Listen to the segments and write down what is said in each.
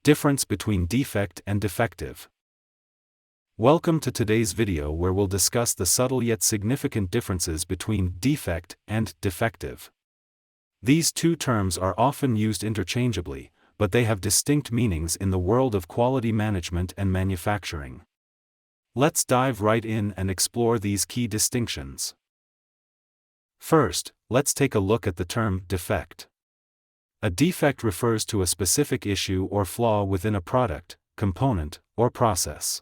Difference between defect and defective. Welcome to today's video where we'll discuss the subtle yet significant differences between defect and defective. These two terms are often used interchangeably, but they have distinct meanings in the world of quality management and manufacturing. Let's dive right in and explore these key distinctions. First, let's take a look at the term defect. A defect refers to a specific issue or flaw within a product, component, or process.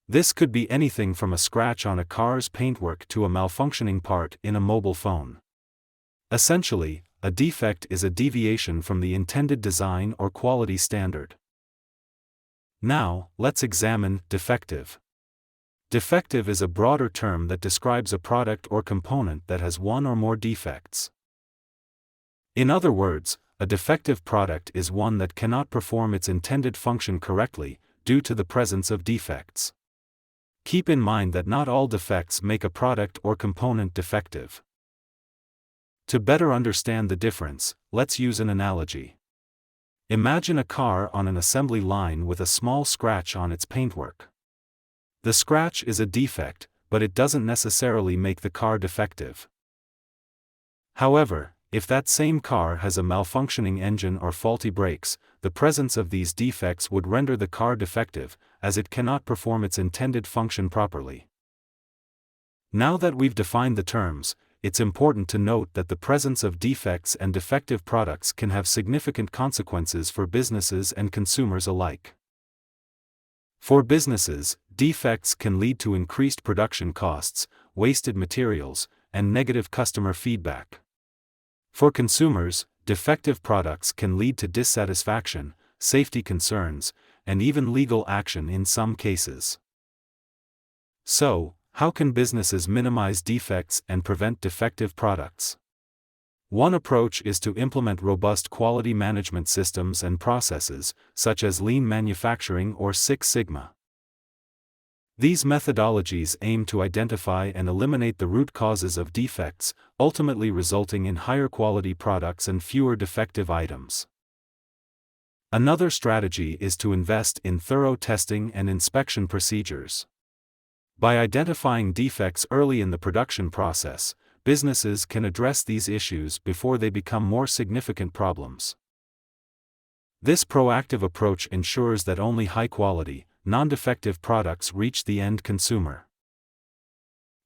This could be anything from a scratch on a car's paintwork to a malfunctioning part in a mobile phone. Essentially, a defect is a deviation from the intended design or quality standard. Now, let's examine defective. Defective is a broader term that describes a product or component that has one or more defects. In other words, a defective product is one that cannot perform its intended function correctly, due to the presence of defects. Keep in mind that not all defects make a product or component defective. To better understand the difference, let's use an analogy. Imagine a car on an assembly line with a small scratch on its paintwork. The scratch is a defect, but it doesn't necessarily make the car defective. However, if that same car has a malfunctioning engine or faulty brakes, the presence of these defects would render the car defective, as it cannot perform its intended function properly. Now that we've defined the terms, it's important to note that the presence of defects and defective products can have significant consequences for businesses and consumers alike. For businesses, defects can lead to increased production costs, wasted materials, and negative customer feedback. For consumers, defective products can lead to dissatisfaction, safety concerns, and even legal action in some cases. So, how can businesses minimize defects and prevent defective products? One approach is to implement robust quality management systems and processes, such as lean manufacturing or Six Sigma. These methodologies aim to identify and eliminate the root causes of defects, ultimately resulting in higher quality products and fewer defective items. Another strategy is to invest in thorough testing and inspection procedures. By identifying defects early in the production process, businesses can address these issues before they become more significant problems. This proactive approach ensures that only high-quality, non-defective products reach the end consumer.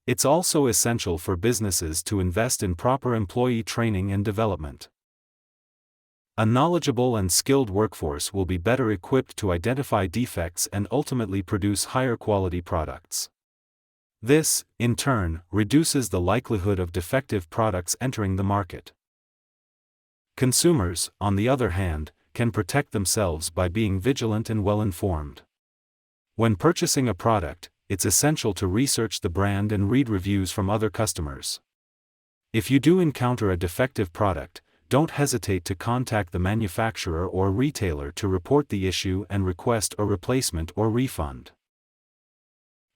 It's also essential for businesses to invest in proper employee training and development. A knowledgeable and skilled workforce will be better equipped to identify defects and ultimately produce higher quality products. This, in turn, reduces the likelihood of defective products entering the market. Consumers, on the other hand, can protect themselves by being vigilant and well-informed. When purchasing a product, it's essential to research the brand and read reviews from other customers. If you do encounter a defective product, don't hesitate to contact the manufacturer or retailer to report the issue and request a replacement or refund.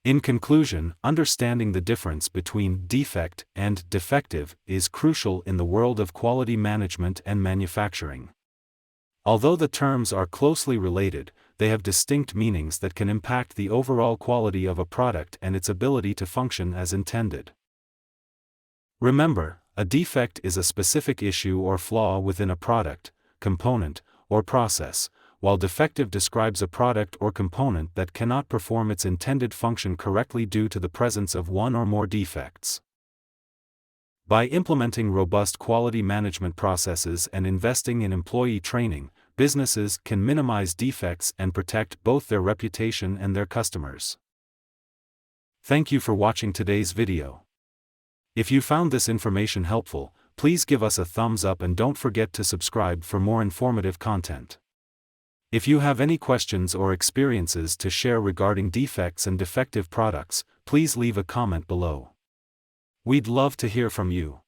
In conclusion, understanding the difference between defect and defective is crucial in the world of quality management and manufacturing. Although the terms are closely related, they have distinct meanings that can impact the overall quality of a product and its ability to function as intended. Remember, a defect is a specific issue or flaw within a product, component, or process, while defective describes a product or component that cannot perform its intended function correctly due to the presence of one or more defects. By implementing robust quality management processes and investing in employee training, businesses can minimize defects and protect both their reputation and their customers. Thank you for watching today's video. If you found this information helpful, please give us a thumbs up and don't forget to subscribe for more informative content. If you have any questions or experiences to share regarding defects and defective products, please leave a comment below. We'd love to hear from you.